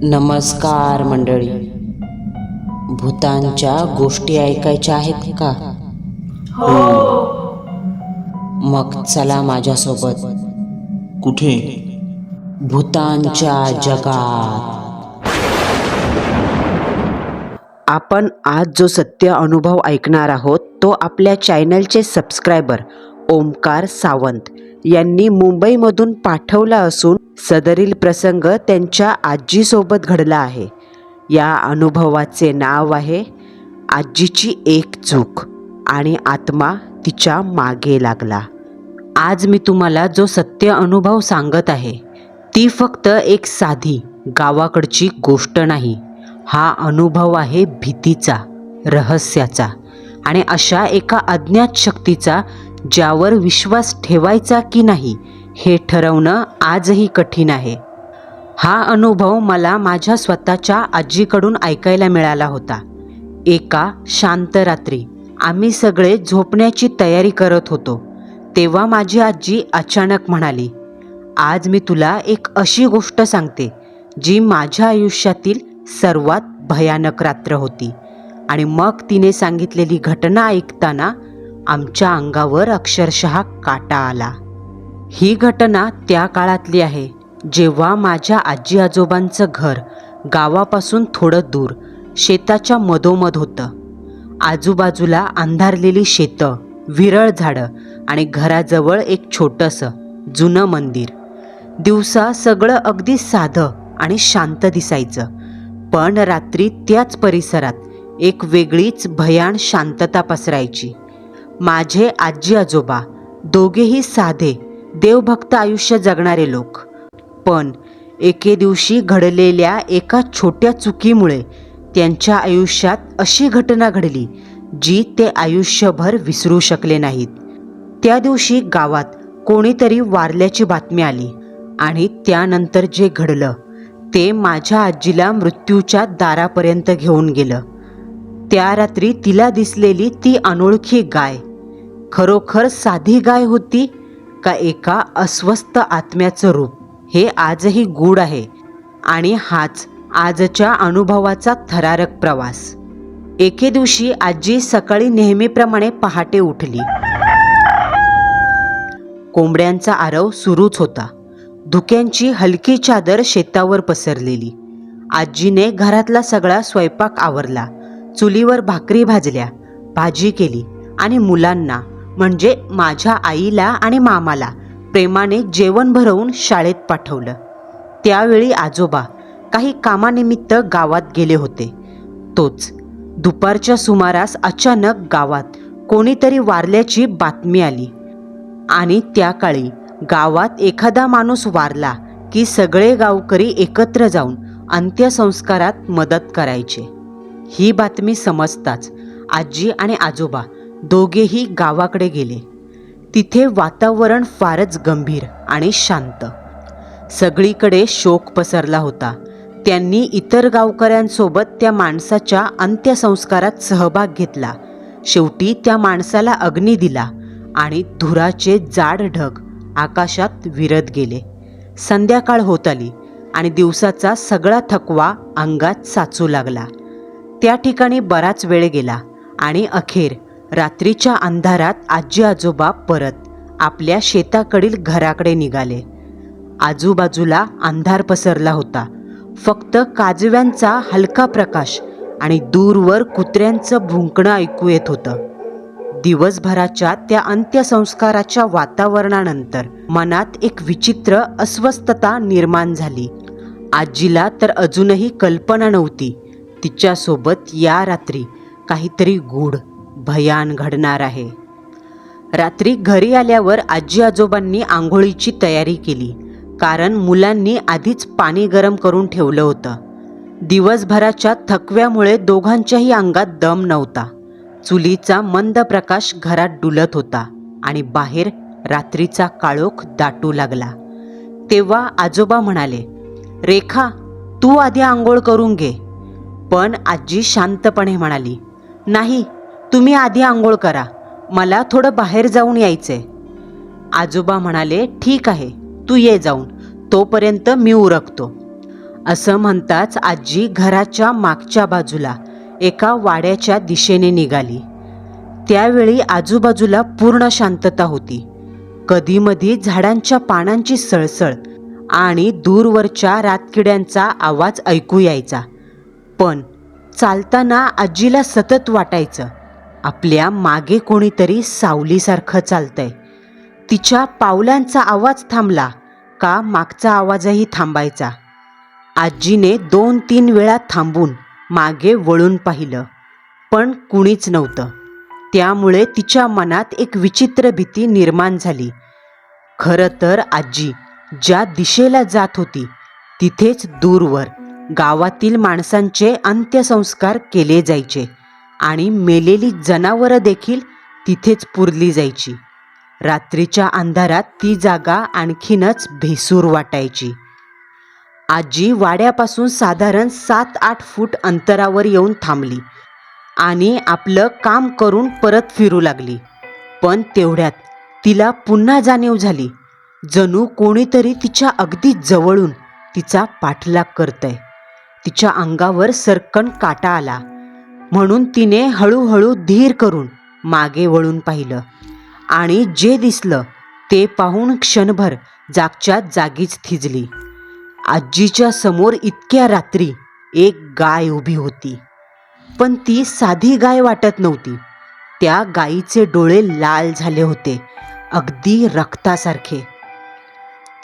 नमस्कार मंडळी. भूतांच्या गोष्टी ऐकायच्या आहेत का? मग चला माझ्यासोबत. कुठे? भूतांच्या जगात. आपण आज जो सत्य अनुभव ऐकणार आहोत तो आपल्या चॅनलचे सबस्क्रायबर ओमकार सावंत यांनी मुंबईमधून पाठवला असून सदरील प्रसंग त्यांच्या आजीसोबत घडला आहे. या अनुभवाचे नाव आहे आजीची एक चूक आणि आत्मा तिच्या मागे लागला. आज मी तुम्हाला जो सत्य अनुभव सांगत आहे ती फक्त एक साधी गावाकडची गोष्ट नाही. हा अनुभव आहे भीतीचा, रहस्याचा आणि अशा एका अज्ञात शक्तीचा ज्यावर विश्वास ठेवायचा की नाही हे ठरवणं आजही कठीण आहे. हा अनुभव मला माझ्या स्वतःच्या आजीकडून ऐकायला मिळाला होता. एका शांत रात्री आम्ही सगळे झोपण्याची तयारी करत होतो तेव्हा माझी आजी अचानक म्हणाली, आज मी तुला एक अशी गोष्ट सांगते जी माझ्या आयुष्यातील सर्वात भयानक रात्र होती. आणि मग तिने सांगितलेली घटना ऐकताना आमच्या अंगावर अक्षरशः काटा आला. ही घटना त्या काळातली आहे जेव्हा माझ्या आजी आजोबांचं घर गावापासून थोडं दूर शेताच्या मधोमध होतं. आजूबाजूला अंधारलेली शेतं, विरळ झाडं आणि घराजवळ एक छोटंसं जुनं मंदिर. दिवसा सगळं अगदी साधं आणि शांत दिसायचं, पण रात्री त्याच परिसरात एक वेगळीच भयान शांतता पसरायची. माझे आजी आजोबा दोघेही साधे देवभक्त आयुष्य जगणारे लोक, पण एके दिवशी घडलेल्या एका छोट्या चुकीमुळे त्यांच्या आयुष्यात अशी घटना घडली जी ते आयुष्यभर विसरू शकले नाहीत. त्या दिवशी गावात कोणीतरी वारल्याची बातमी आली आणि त्यानंतर जे घडलं ते माझ्या आजीला मृत्यूच्या दारापर्यंत घेऊन गेलं. त्या रात्री तिला दिसलेली ती अनोळखी गाय खरोखर साधी गाय होती का एका अस्वस्थ आत्म्याचं रूप हे आजही गूढ आहे. आणि हाच आजच्या अनुभवाचा थरारक प्रवास. एके दिवशी आजी सकाळी नेहमीप्रमाणे पहाटे उठली. कोंबड्यांचा आरव सुरूच होता. धुक्यांची हलकी चादर शेतावर पसरलेली. आजीने घरातला सगळा स्वयंपाक आवरला. चुलीवर भाकरी भाजल्या, भाजी केली आणि मुलांना म्हणजे माझ्या आईला आणि मामाला प्रेमाने जेवण भरवून शाळेत पाठवलं. त्यावेळी आजोबा काही कामानिमित्त गावात गेले होते. तोच दुपारच्या सुमारास अचानक गावात कोणीतरी वारल्याची बातमी आली. आणि त्या काळी गावात एखादा माणूस वारला की सगळे गावकरी एकत्र जाऊन अंत्यसंस्कारात मदत करायचे. ही बातमी समजताच आजी आणि आजोबा दोघेही गावाकडे गेले. तिथे वातावरण फारच गंभीर आणि शांत. सगळीकडे शोक पसरला होता. त्यांनी इतर गावकऱ्यांसोबत त्या माणसाच्या अंत्यसंस्कारात सहभाग घेतला. शेवटी त्या माणसाला अग्नी दिला आणि धुराचे जाड ढग आकाशात विरत गेले. संध्याकाळ होत आली आणि दिवसाचा सगळा थकवा अंगात साचू लागला. त्या ठिकाणी बराच वेळ गेला आणि अखेर रात्रीच्या अंधारात आजी आजोबा परत आपल्या शेताकडील घराकडे निघाले. आजूबाजूला अंधार पसरला होता. फक्त काजव्यांचा हलका प्रकाश आणि दूरवर कुत्र्यांचं भुंकणं ऐकू येत होतं. दिवसभराच्या त्या अंत्यसंस्काराच्या वातावरणानंतर मनात एक विचित्र अस्वस्थता निर्माण झाली. आजीला तर अजूनही कल्पना नव्हती तिच्यासोबत या रात्री काहीतरी गूढ भयान घडणार आहे. रात्री घरी आल्यावर आजी आजोबांनी आंघोळीची तयारी केली, कारण मुलांनी आधीच पाणी गरम करून ठेवलं होतं. दिवसभराच्या थकव्यामुळे दोघांच्याही अंगात दम नव्हता. चुलीचा मंद प्रकाश घरात डुलत होता आणि बाहेर रात्रीचा काळोख दाटू लागला. तेव्हा आजोबा म्हणाले, रेखा, तू आधी आंघोळ करून घे. पण आजी शांतपणे म्हणाली, नाही, तुम्ही आधी आंघोळ करा, मला थोडं बाहेर जाऊन यायचंय. आजोबा म्हणाले, ठीक आहे, तू ये जाऊन, तोपर्यंत मी उरकतो. असं म्हणताच आजी घराच्या मागच्या बाजूला एका वाड्याच्या दिशेने निघाली. त्यावेळी आजूबाजूला पूर्ण शांतता होती. कधीमधी झाडांच्या पानांची सळसळ आणि दूरवरच्या रातकिड्यांचा आवाज ऐकू यायचा. पण चालताना आजीला सतत वाटायचं, आपल्या मागे कोणीतरी सावलीसारखं चालतंय. तिच्या पावलांचा आवाज थांबला का मागचा आवाजही थांबायचा. आजीने 2-3 वेळा थांबून मागे वळून पाहिलं, पण कुणीच नव्हतं. त्यामुळे तिच्या मनात एक विचित्र भीती निर्माण झाली. खरं तर आजी ज्या दिशेला जात होती तिथेच दूरवर गावातील माणसांचे अंत्यसंस्कार केले जायचे आणि मेलेली जनावरं देखील तिथेच पुरली जायची. रात्रीच्या अंधारात ती जागा आणखीनच भेसूर वाटायची. आजी वाड्यापासून साधारण 7-8 फूट अंतरावर येऊन थांबली आणि आपलं काम करून परत फिरू लागली. पण तेवढ्यात तिला पुन्हा जाणीव झाली, जणू कोणीतरी तिच्या अगदी जवळून तिचा पाठलाग करतंय. तिच्या अंगावर सरकन काटा आला, म्हणून तिने हळूहळू धीर करून मागे वळून पाहिलं आणि जे दिसलं ते पाहून क्षणभर जागच्या जागीच थिजली. आजीच्या समोर इतक्या रात्री एक गाय उभी होती. पण ती साधी गाय वाटत नव्हती. त्या गायीचे डोळे लाल झाले होते, अगदी रक्तासारखे.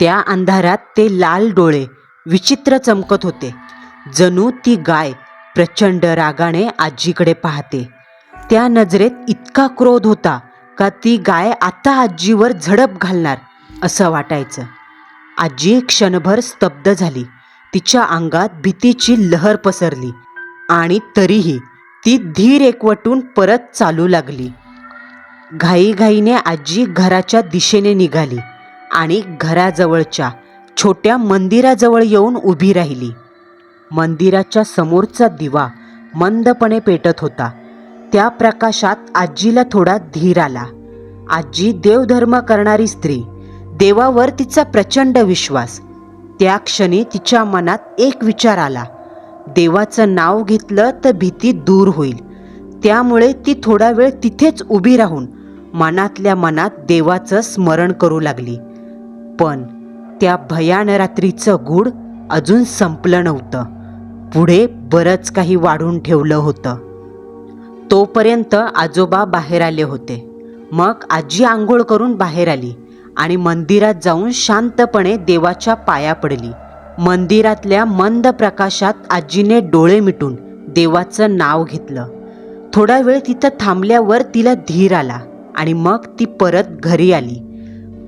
त्या अंधारात ते लाल डोळे विचित्र चमकत होते, जणू ती गाय प्रचंड रागाने आजीकडे पाहते. त्या नजरेत इतका क्रोध होता का ती गाय आता आजीवर झडप घालणार असं वाटायचं. आजी क्षणभर स्तब्ध झाली. तिच्या अंगात भीतीची लहर पसरली आणि तरीही ती धीर एकवटून परत चालू लागली. घाईघाईने आजी घराच्या दिशेने निघाली आणि घराजवळच्या छोट्या मंदिराजवळ येऊन उभी राहिली. मंदिराच्या समोरचा दिवा मंदपणे पेटत होता. त्या प्रकाशात आजीला थोडा धीर आला. आजी देवधर्म करणारी स्त्री, देवावर तिचा प्रचंड विश्वास. त्या क्षणी तिच्या मनात एक विचार आला, देवाचं नाव घेतलं तर भीती दूर होईल. त्यामुळे ती थोडा वेळ तिथेच उभी राहून मनातल्या मनात देवाचं स्मरण करू लागली. पण त्या भयान रात्रीचं गूढ अजून संपलं नव्हतं. पुढे बरंच काही वाढून ठेवलं होतं. तोपर्यंत आजोबा बाहेर आले होते. मग आजी आंघोळ करून बाहेर आली आणि मंदिरात जाऊन शांतपणे देवाच्या पाया पडली. मंदिरातल्या मंद प्रकाशात आजीने डोळे मिटून देवाचं नाव घेतलं. थोडा वेळ तिथं थांबल्यावर तिला धीर आला आणि मग ती परत घरी आली.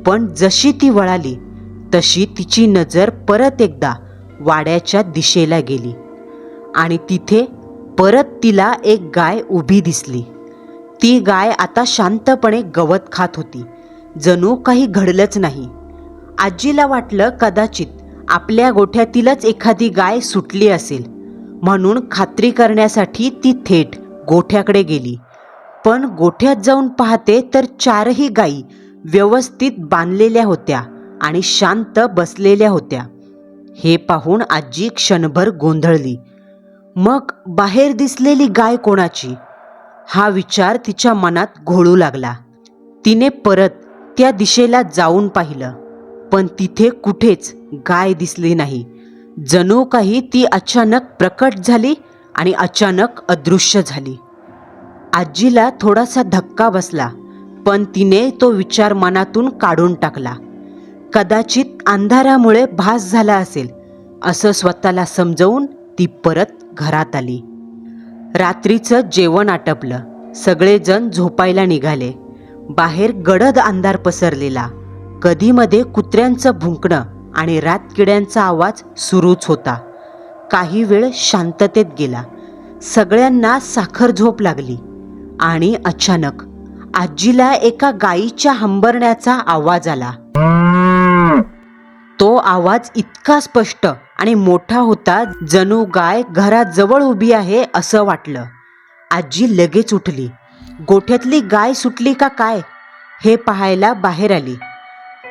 पण जशी ती वळाली तशी तिची नजर परत एकदा वाड्याच्या दिशेला गेली आणि तिथे परत तिला एक गाय उभी दिसली. ती गाय आता शांतपणे गवत खात होती, जणू काही घडलंच नाही. आजीला वाटलं कदाचित आपल्या गोठ्यातीलच एखादी गाय सुटली असेल, म्हणून खात्री करण्यासाठी ती थेट गोठ्याकडे गेली. पण गोठ्यात जाऊन पाहते तर 4ही गायी व्यवस्थित बांधलेल्या होत्या आणि शांत बसलेल्या होत्या. हे पाहून आजी क्षणभर गोंधळली. मग बाहेर दिसलेली गाय कोणाची, हा विचार तिच्या मनात घोळू लागला. तिने परत त्या दिशेला जाऊन पाहिलं, पण तिथे कुठेच गाय दिसली नाही. जणू काही ती अचानक प्रकट झाली आणि अचानक अदृश्य झाली. आजीला थोडासा धक्का बसला, पण तिने तो विचार मनातून काढून टाकला. कदाचित अंधारामुळे भास झाला असेल असं स्वतःला समजवून ती परत घरात आली. रात्रीचं जेवण आटपलं. सगळेजण झोपायला निघाले. बाहेर गडद अंधार पसरलेला. कधीमध्ये कुत्र्यांचं भुंकणं आणि रातकिड्यांचा आवाज सुरूच होता. काही वेळ शांततेत गेला. सगळ्यांना साखर झोप लागली आणि अचानक आजीला एका गायीच्या हंबरण्याचा आवाज आला. तो आवाज इतका स्पष्ट आणि मोठा होता, जणू गाय घराजवळ उभी आहे असं वाटलं. आजी लगेच उठली. गोठ्यातली गाय सुटली का काय हे पाहायला बाहेर आली.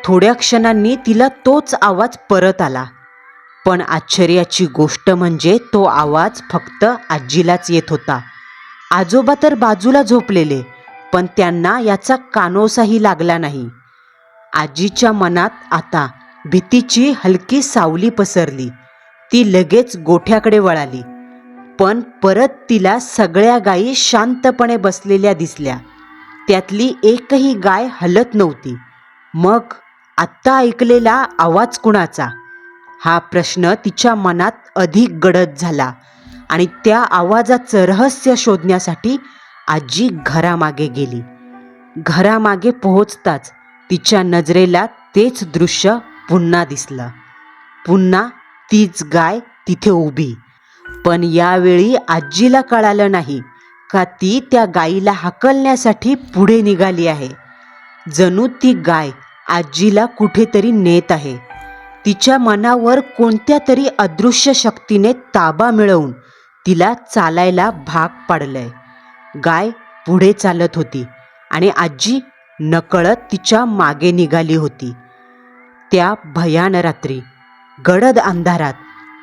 थोड्या क्षणांनी तिला तोच आवाज परत आला. पण आश्चर्याची गोष्ट म्हणजे तो आवाज फक्त आजीलाच येत होता. आजोबा तर बाजूला झोपलेले, पण त्यांना याचा कानोसाही लागला नाही. आजीच्या मनात आता भीतीची हलकी सावली पसरली. ती लगेच गोठ्याकडे वळाली, पण परत तिला सगळ्या गायी शांतपणे बसलेल्या दिसल्या. त्यातली एकही गाय हलत नव्हती. मग आत्ता ऐकलेला आवाज कुणाचा? हा प्रश्न तिच्या मनात अधिक गडद झाला आणि त्या आवाजाचं रहस्य शोधण्यासाठी आजी घरामागे गेली. घरामागे पोहोचताच तिच्या नजरेला तेच दृश्य पुन्हा दिसलं. पुन्हा तीच गाय तिथे उभी. पण यावेळी आजीला कळालं नाही का ती त्या गायीला हाकलण्यासाठी पुढे निघाली आहे. जणू ती गाय आजीला कुठेतरी नेत आहे. तिच्या मनावर कोणत्या तरी अदृश्य शक्तीने ताबा मिळवून तिला चालायला भाग पाडलंय. गाय पुढे चालत होती आणि आजी नकळत तिच्या मागे निघाली होती. त्या भयान रात्री गडद अंधारात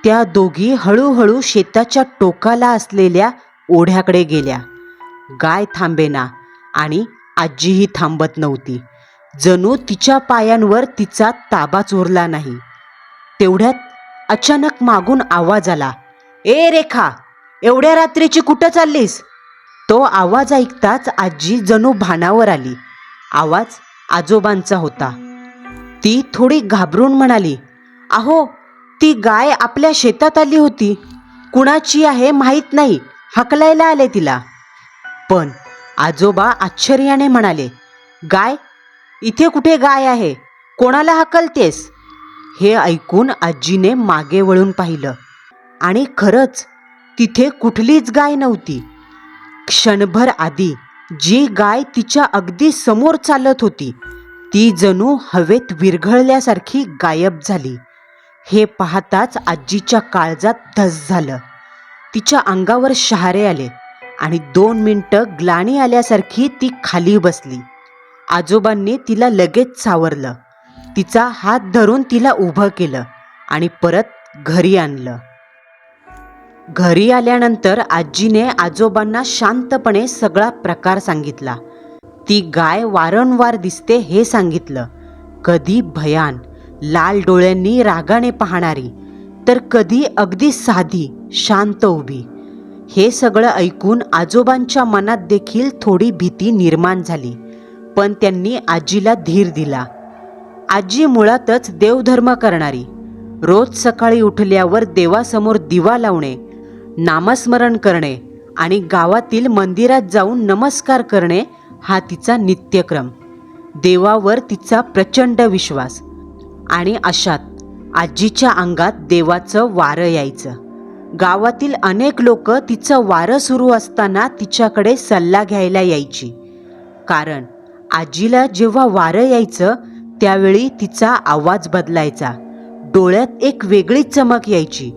त्या दोघी हळूहळू शेताच्या टोकाला असलेल्या ओढ्याकडे गेल्या. गाय थांबेना आणि आजीही थांबत नव्हती. जणू तिच्या पायांवर तिचा ताबाच उरला नाही. तेवढ्यात अचानक मागून आवाज आला, "ए रेखा, एवढ्या रात्रीची कुठं चाललीस?" तो आवाज ऐकताच आजी जणू भानावर आली. आवाज आजोबांचा होता. ती थोडी घाबरून म्हणाली, "अहो, ती गाय आपल्या शेतात आली होती. कुणाची आहे माहीत नाही, हाकलायला आले तिला." पण आजोबा आश्चर्याने म्हणाले, "गाय? इथे कुठे गाय आहे? कोणाला हाकलतेस?" हे ऐकून आजीने मागे वळून पाहिलं आणि खरंच तिथे कुठलीच गाय नव्हती. क्षणभर आधी जी गाय तिच्या अगदी समोर चालत होती ती जणू हवेत विरघळल्यासारखी गायब झाली. हे पाहताच आजीच्या काळजात धस झालं. तिच्या अंगावर शहारे आले आणि 2 मिनिटं ग्लानी आल्यासारखी ती खाली बसली. आजोबांनी तिला लगेच सावरलं. तिचा हात धरून तिला उभं केलं आणि परत घरी आणलं. घरी आल्यानंतर आजीने आजोबांना शांतपणे सगळा प्रकार सांगितला. ती गाय वारंवार दिसते हे सांगितलं. कधी भयान लाल डोळ्यांनी रागाने पाहणारी, तर कधी अगदी साधी शांत उभी. हे सगळं ऐकून आजोबांच्या मनात देखील थोडी भीती निर्माण झाली, पण त्यांनी आजीला धीर दिला. आजी मुळातच देवधर्म करणारी. रोज सकाळी उठल्यावर देवासमोर दिवा लावणे, नामस्मरण करणे आणि गावातील मंदिरात जाऊन नमस्कार करणे हा तिचा नित्यक्रम. देवावर तिचा प्रचंड विश्वास. आणि अशात आजीच्या अंगात देवाचं वारं यायचं. गावातील अनेक लोक तिचं वारं सुरू असताना तिच्याकडे सल्ला घ्यायला यायची. कारण आजीला जेव्हा वारं यायचं त्यावेळी तिचा आवाज बदलायचा. डोळ्यात एक वेगळी चमक यायची.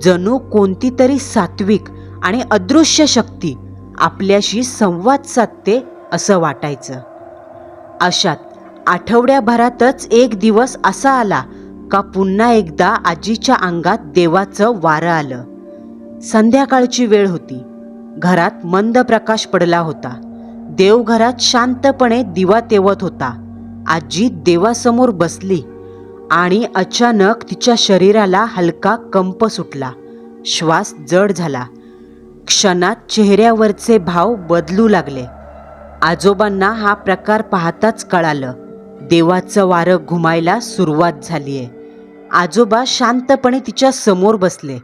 जणू कोणती तरी सात्विक आणि अदृश्य शक्ती आपल्याशी संवाद साधते असं वाटायचं. अशात आठवड्याभरातच एक दिवस असा आला का पुन्हा एकदा आजीच्या अंगात देवाचं वारं आलं. संध्याकाळची वेळ होती. घरात मंद प्रकाश पडला होता. देवघरात शांतपणे दिवा तेवत होता. आजी देवासमोर बसली आणि अचानक तिच्या शरीराला हलका कंप सुटला. श्वास जड झाला. क्षणात चेहऱ्यावरचे भाव बदलू लागले. आजोबांना हा प्रकार पाहताच कळालं, देवाचं वारं घुमायला सुरुवात झालीये. आजोबा शांतपणे तिच्या समोर बसले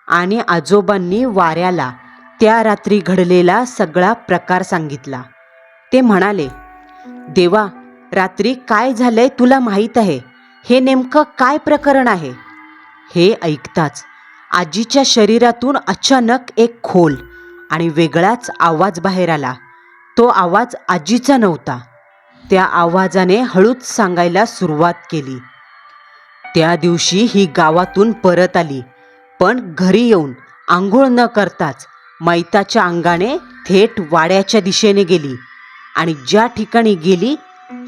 आणि आजोबांनी वाऱ्याला त्या रात्री घडलेला सगळा प्रकार सांगितला. ते म्हणाले, "देवा, रात्री काय झालंय तुला माहीत आहे? हे नेमकं काय प्रकरण आहे?" हे ऐकताच आजीच्या शरीरातून अचानक एक खोल आणि वेगळाच आवाज बाहेर आला. तो आवाज आजीचा नव्हता. त्या आवाजाने हळूच सांगायला सुरुवात केली, "त्या दिवशी ही गावातून परत आली, पण घरी येऊन आंघोळ न करताच मैताच्या अंगाने थेट वाड्याच्या दिशेने गेली आणि ज्या ठिकाणी गेली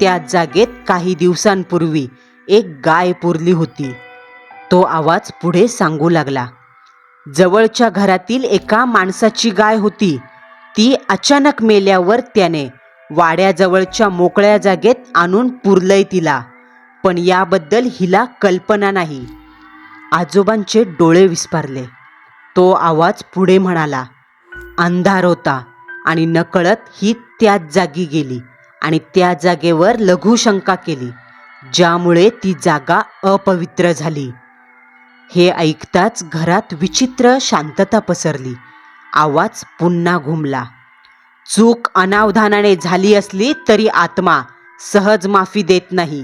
त्या जागेत काही दिवसांपूर्वी एक गाय पुरली होती. तो आवाज पुढे सांगू लागला. जवळच्या घरातील एका माणसाची गाय होती. ती अचानक मेल्यावर त्याने वाड्याजवळच्या मोकळ्या जागेत आणून पुरलंय तिला, पण याबद्दल हिला कल्पना नाही. आजोबांचे डोळे विस्फारले. तो आवाज पुढे म्हणाला, अंधार होता आणि नकळत ही त्याच जागी गेली आणि त्या जागेवर लघुशंका केली, ज्यामुळे ती जागा अपवित्र झाली. हे ऐकताच घरात विचित्र शांतता पसरली. आवाज पुन्हा घुमला. चूक अनावधानाने झाली असली तरी आत्मा सहज माफी देत नाही.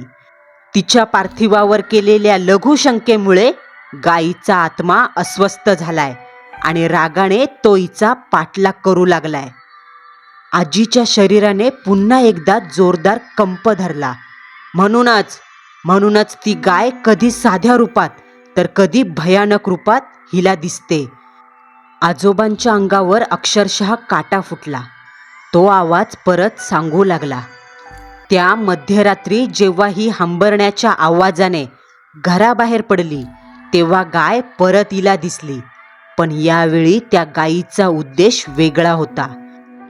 तिच्या पार्थिवावर केलेल्या लघुशंकेमुळे गायीचा आत्मा अस्वस्थ झालाय आणि रागाने तो हिचा पाठलाग करू लागलाय. आजीच्या शरीराने पुन्हा एकदा जोरदार कंप धरला. म्हणूनच ती गाय कधी साध्या रूपात तर कधी भयानक रूपात हिला दिसते. आजोबांच्या अंगावर अक्षरशः काटा फुटला. तो आवाज परत सांगू लागला, त्या मध्यरात्री जेव्हा ही हंबरण्याच्या आवाजाने घराबाहेर पडली तेव्हा गाय परत हिला दिसली, पण यावेळी त्या गायीचा उद्देश वेगळा होता.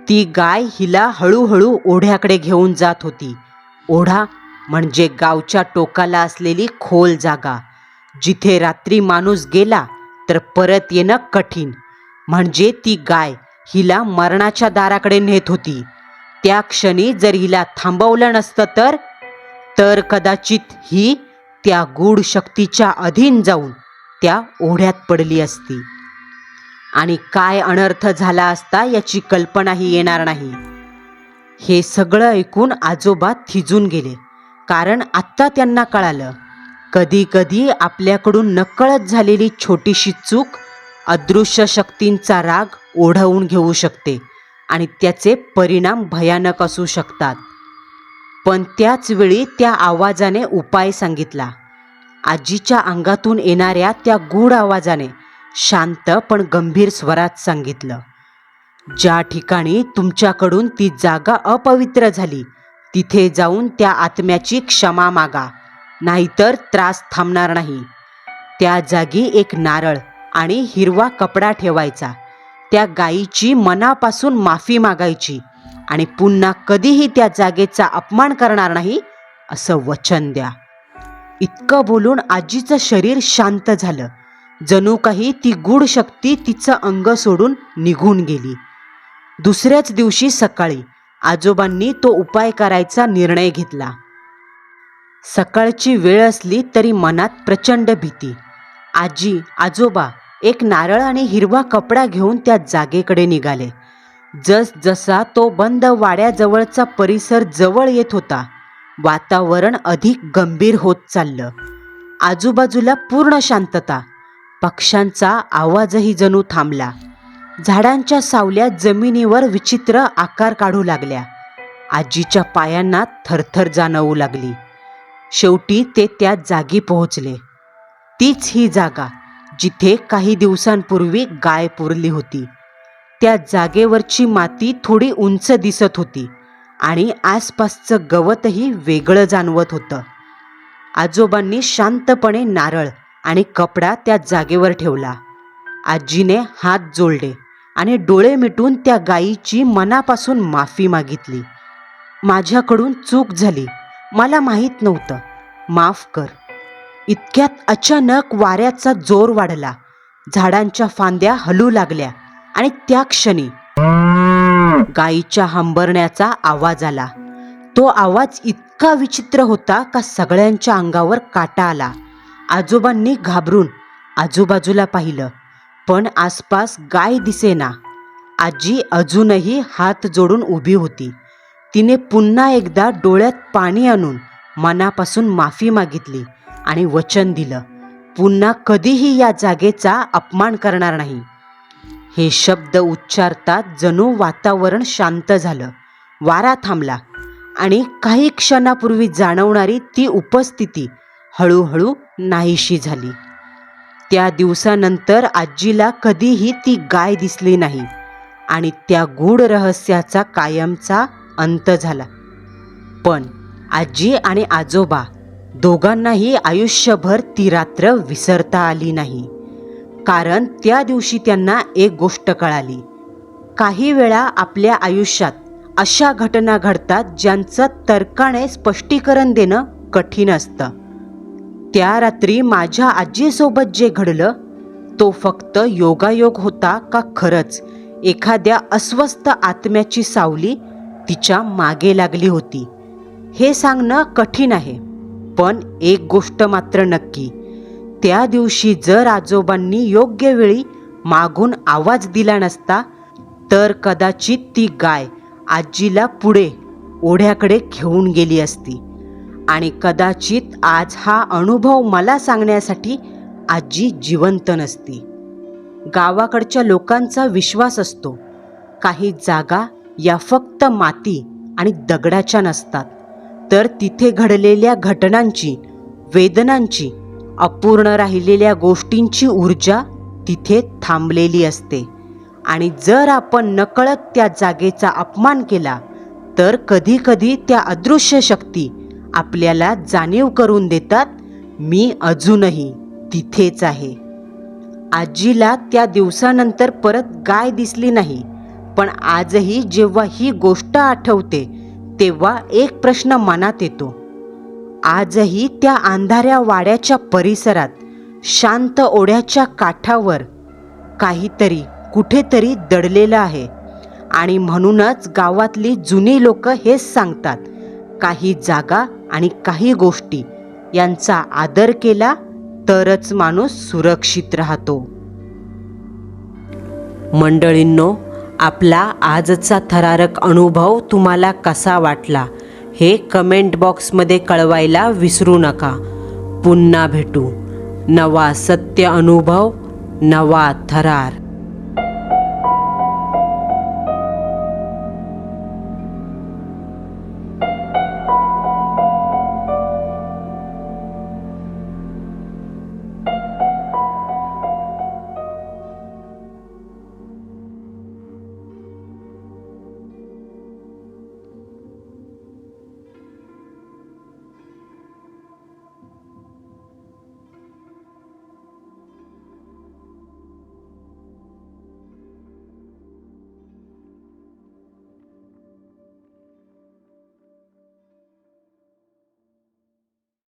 ती गाय हिला हळूहळू ओढ्याकडे घेऊन जात होती. ओढा म्हणजे गावच्या टोकाला असलेली खोल जागा, जिथे रात्री माणूस गेला तर परत येणं कठीण. म्हणजे ती गाय हिला मरणाच्या दाराकडे नेत होती. त्या क्षणी जर हिला थांबवलं नसतं तर कदाचित ही त्या गूढ शक्तीच्या अधीन जाऊन त्या ओढ्यात पडली असती आणि काय अनर्थ झाला असता याची कल्पनाही येणार नाही. हे सगळं ऐकून आजोबा थिजून गेले, कारण आत्ता त्यांना कळालं, कधी कधी आपल्याकडून नकळत झालेली छोटीशी चूक अदृश्य शक्तींचा राग ओढवून घेऊ शकते आणि त्याचे परिणाम भयानक असू शकतात. पण त्याच वेळी त्या आवाजाने उपाय सांगितला. आजीच्या अंगातून येणाऱ्या त्या गूढ आवाजाने शांत पण गंभीर स्वरात सांगितलं, ज्या ठिकाणी तुमच्याकडून ती जागा अपवित्र झाली तिथे जाऊन त्या आत्म्याची क्षमा मागा, नाहीतर त्रास थांबणार नाही. त्या जागी एक नारळ आणि हिरवा कपडा ठेवायचा. त्या गायीची मनापासून माफी मागायची आणि पुन्हा कधीही त्या जागेचा अपमान करणार नाही असं वचन द्या. इतकं बोलून आजीचं शरीर शांत झालं, जणू काही ती गूढ शक्ती तिचं अंग सोडून निघून गेली. दुसऱ्याच दिवशी सकाळी आजोबांनी तो उपाय करायचा निर्णय घेतला. सकाळची वेळ असली तरी मनात प्रचंड भीती. आजी आजोबा एक नारळ आणि हिरवा कपडा घेऊन त्या जागेकडे निघाले. जसजसा तो बंद वाड्याजवळचा परिसर जवळ येत होता, वातावरण अधिक गंभीर होत चाललं. आजूबाजूला पूर्ण शांतता. पक्ष्यांचा आवाजही जणू थांबला. झाडांच्या सावल्या जमिनीवर विचित्र आकार काढू लागल्या. आजीच्या पायांना थरथर जाणवू लागली. शेवटी ते त्या जागी पोहोचले. तीच ही जागा जिथे काही दिवसांपूर्वी गाय पुरली होती. त्या जागेवरची माती थोडी उंच दिसत होती आणि आसपासचं गवतही वेगळं जाणवत होतं. आजोबांनी शांतपणे नारळ आणि कपडा त्या जागेवर ठेवला. आजीने हात जोडले आणि डोळे मिटून त्या गायीची मनापासून माफी मागितली. माझ्याकडून चूक झाली, मला माहीत नव्हतं, माफ कर. इतक्यात अचानक वाऱ्याचा जोर वाढला. झाडांच्या फांद्या हलू लागल्या आणि त्या क्षणी गायीच्या हंबरण्याचा आवाज आला. तो आवाज इतका विचित्र होता का सगळ्यांच्या अंगावर काटा आला. आजोबांनी घाबरून आजूबाजूला पाहिलं, पण आसपास गाय दिसेना. आजी अजूनही हात जोडून उभी होती. तिने पुन्हा एकदा डोळ्यात पाणी आणून मनापासून माफी मागितली आणि वचन दिलं, पुन्हा कधीही या जागेचा अपमान करणार नाही. हे शब्द उच्चारतात जणू वातावरण शांत झालं. वारा थांबला आणि काही क्षणापूर्वी जाणवणारी ती उपस्थिती हळूहळू नाहीशी झाली. त्या दिवसानंतर आजीला कधीही ती गाय दिसली नाही आणि त्या गूढ रहस्याचा कायमचा अंत झाला. पण आजी आणि आजोबा दोघांनाही आयुष्यभर ती रात्र विसरता आली नाही. कारण त्या दिवशी त्यांना एक गोष्ट कळाली. काही वेळा आपल्या आयुष्यात अशा घटना घडतात ज्यांचं तर्काने स्पष्टीकरण देणं कठीण असतं. त्या रात्री माझ्या आजीसोबत जे घडलं तो फक्त योगायोग होता का खरंच एखाद्या अस्वस्थ आत्म्याची सावली तिच्या मागे लागली होती, हे सांगणं कठीण आहे. पण एक गोष्ट मात्र नक्की, त्या दिवशी जर आजोबांनी योग्य वेळी मागून आवाज दिला नसता तर कदाचित ती गाय आजीला पुढे ओढ्याकडे घेऊन गेली असती. आणि कदाचित आज हा अनुभव मला सांगण्यासाठी आजी जिवंत नसती. गावाकडच्या लोकांचा विश्वास असतो, काही जागा या फक्त माती आणि दगडाच्या नसतात, तर तिथे घडलेल्या घटनांची, वेदनांची, अपूर्ण राहिलेल्या गोष्टींची ऊर्जा तिथे थांबलेली असते. आणि जर आपण नकळत त्या जागेचा अपमान केला तर कधीकधी त्या अदृश्य शक्ती आपल्याला जाणीव करून देतात, मी अजूनही तिथेच आहे. आजीला त्या दिवसानंतर परत गाय दिसली नाही, पण आजही जेव्हा ही गोष्ट आठवते तेव्हा एक प्रश्न मनात येतो. आजही त्या अंधाऱ्या वाड्याच्या परिसरात, शांत ओढ्याच्या काठावर काहीतरी कुठेतरी दडलेलं आहे. आणि म्हणूनच गावातली जुनी लोक हेच सांगतात, काही जागा आणि काही गोष्टी यांचा आदर केला तरच माणूस सुरक्षित राहतो. मंडळींनो, आपला आजचा थरारक अनुभव तुम्हाला कसा वाटला हे कमेंट बॉक्समध्ये कळवायला विसरू नका. पुन्हा भेटू. नवा सत्य अनुभव, नवा थरार.